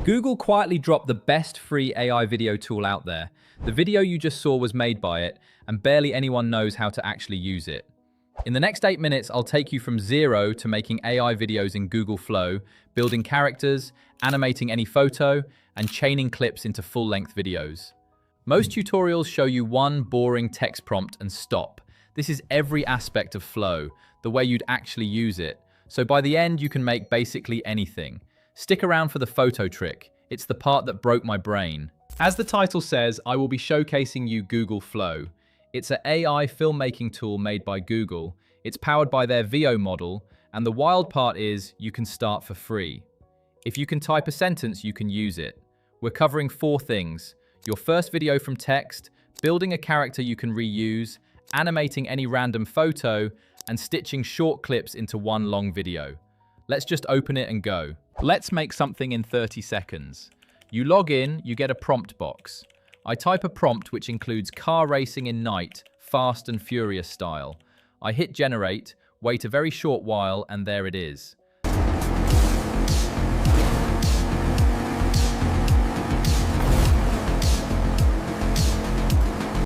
Google quietly dropped the best free AI video tool out there. The video you just saw was made by it, and barely anyone knows how to actually use it. In the next 8 minutes, I'll take you from zero to making AI videos in Google Flow, building characters, animating any photo, and chaining clips into full-length videos. Most tutorials show you one boring text prompt and stop. This is every aspect of Flow, the way you'd actually use it. So by the end, you can make basically anything. Stick around for the photo trick. It's the part that broke my brain. As the title says, I will be showcasing you Google Flow. It's an AI filmmaking tool made by Google. It's powered by their VO model, and the wild part is you can start for free. If you can type a sentence, you can use it. We're covering 4 things: your first video from text, building a character you can reuse, animating any random photo, and stitching short clips into one long video. Let's just open it and go. Let's make something in 30 seconds. You log in, you get a prompt box. I type a prompt which includes car racing in night, fast and furious style. I hit generate, wait a very short while, and there it is.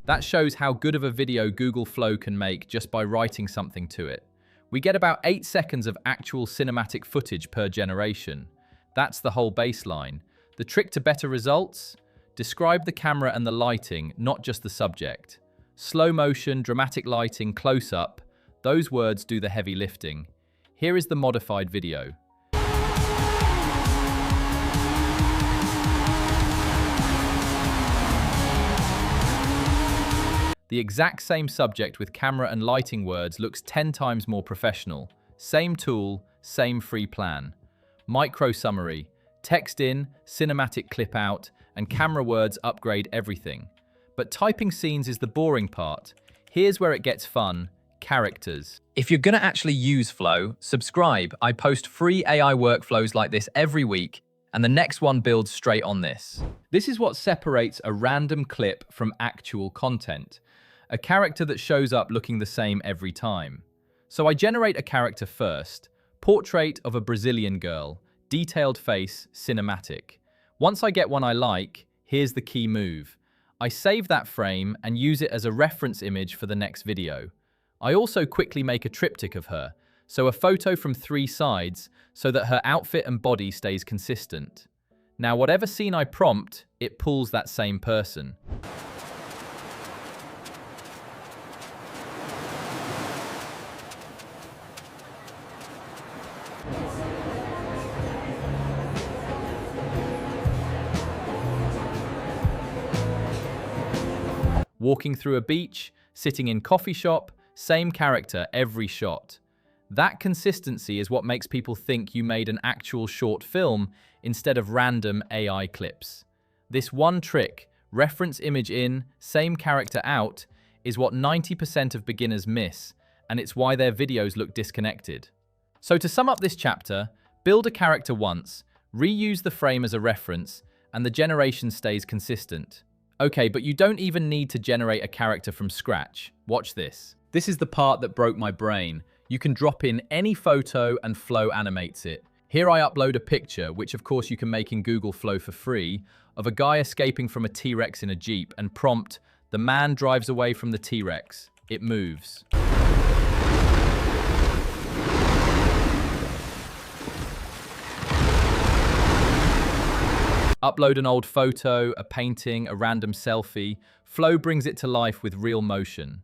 That shows how good of a video Google Flow can make just by writing something to it. We get about 8 seconds of actual cinematic footage per generation. That's the whole baseline. The trick to better results? Describe the camera and the lighting, not just the subject. Slow motion, dramatic lighting, close-up, those words do the heavy lifting. Here is the modified video. The exact same subject with camera and lighting words looks 10 times more professional. Same tool, same free plan. Micro summary, text in, cinematic clip out, and camera words upgrade everything. But typing scenes is the boring part. Here's where it gets fun, characters. If you're gonna actually use Flow, subscribe. I post free AI workflows like this every week, and the next one builds straight on this. This is what separates a random clip from actual content. A character that shows up looking the same every time. So I generate a character first. Portrait of a Brazilian girl. Detailed face, cinematic. Once I get one I like, here's the key move. I save that frame and use it as a reference image for the next video. I also quickly make a triptych of her, so a photo from 3 sides so that her outfit and body stays consistent. Now whatever scene I prompt, it pulls that same person. Walking through a beach, sitting in coffee shop, same character every shot. That consistency is what makes people think you made an actual short film instead of random AI clips. This one trick, reference image in, same character out, is what 90% of beginners miss, and it's why their videos look disconnected. So to sum up this chapter, build a character once, reuse the frame as a reference, and the generation stays consistent. Okay, but you don't even need to generate a character from scratch. Watch this. This is the part that broke my brain. You can drop in any photo and Flow animates it. Here I upload a picture, which of course you can make in Google Flow for free, of a guy escaping from a T-Rex in a Jeep, and prompt, the man drives away from the T-Rex. It moves. Upload an old photo, a painting, a random selfie. Flow brings it to life with real motion.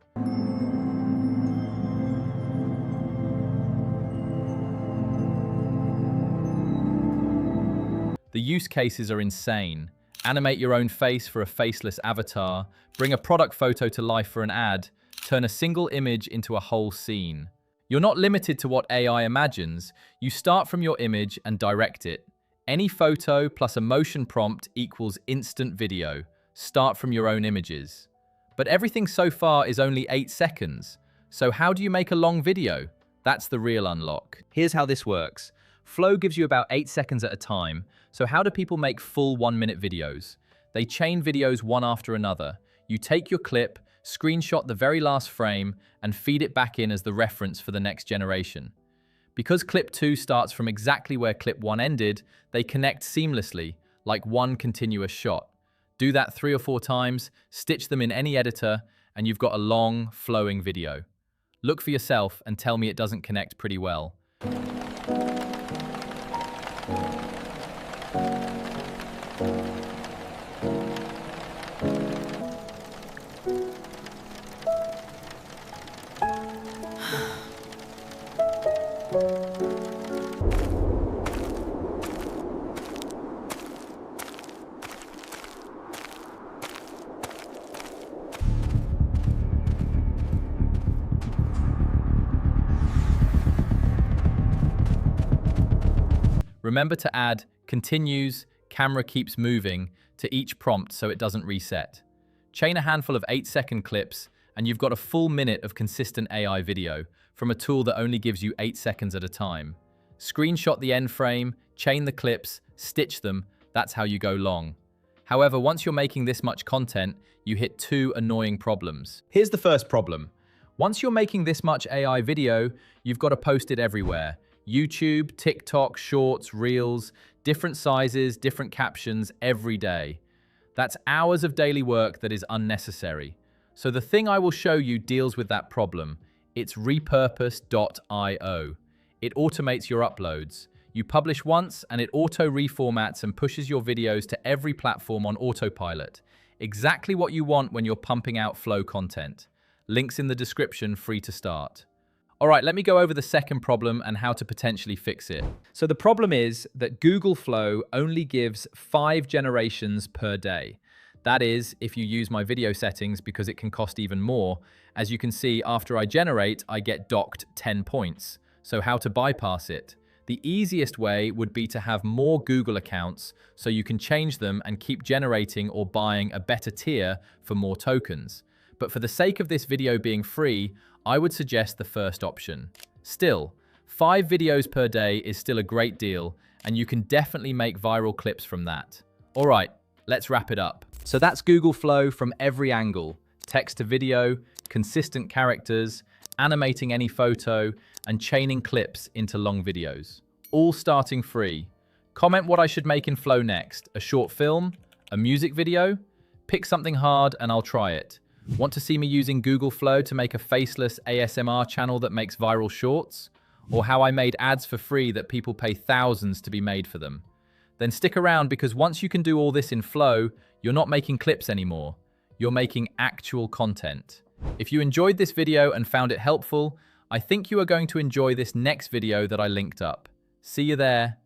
The use cases are insane. Animate your own face for a faceless avatar, bring a product photo to life for an ad, turn a single image into a whole scene. You're not limited to what AI imagines. You start from your image and direct it. Any photo plus a motion prompt equals instant video. Start from your own images. But everything so far is only 8 seconds. So how do you make a long video? That's the real unlock. Here's how this works. Flow gives you about 8 seconds at a time. So how do people make full 1-minute videos? They chain videos one after another. You take your clip, screenshot the very last frame, and feed it back in as the reference for the next generation. Because clip 2 starts from exactly where clip 1 ended, they connect seamlessly, like one continuous shot. Do that 3 or 4 times, stitch them in any editor, and you've got a long, flowing video. Look for yourself and tell me it doesn't connect pretty well. Remember to add continues, camera keeps moving to each prompt so it doesn't reset. Chain a handful of 8-second clips and you've got a full minute of consistent AI video from a tool that only gives you 8 seconds at a time. Screenshot the end frame, chain the clips, stitch them, that's how you go long. However, once you're making this much content, you hit 2 annoying problems. Here's the first problem. Once you're making this much AI video, you've got to post it everywhere. YouTube, TikTok, Shorts, Reels, different sizes, different captions every day. That's hours of daily work that is unnecessary. So the thing I will show you deals with that problem. It's repurpose.io. It automates your uploads. You publish once and it auto-reformats and pushes your videos to every platform on autopilot. Exactly what you want when you're pumping out flow content. Links in the description, free to start. All right, let me go over the second problem and how to potentially fix it. So the problem is that Google Flow only gives 5 generations per day. That is, if you use my video settings, because it can cost even more. As you can see, after I generate, I get docked 10 points. So how to bypass it? The easiest way would be to have more Google accounts so you can change them and keep generating or buying a better tier for more tokens. But for the sake of this video being free, I would suggest the first option. Still, 5 videos per day is still a great deal, and you can definitely make viral clips from that. All right, let's wrap it up. So that's Google Flow from every angle. Text to video, consistent characters, animating any photo, and chaining clips into long videos. All starting free. Comment what I should make in Flow next. A short film? A music video? Pick something hard and I'll try it. Want to see me using Google Flow to make a faceless ASMR channel that makes viral shorts? Or how I made ads for free that people pay thousands to be made for them? Then stick around, because once you can do all this in Flow, you're not making clips anymore. You're making actual content. If you enjoyed this video and found it helpful, I think you are going to enjoy this next video that I linked up. See you there.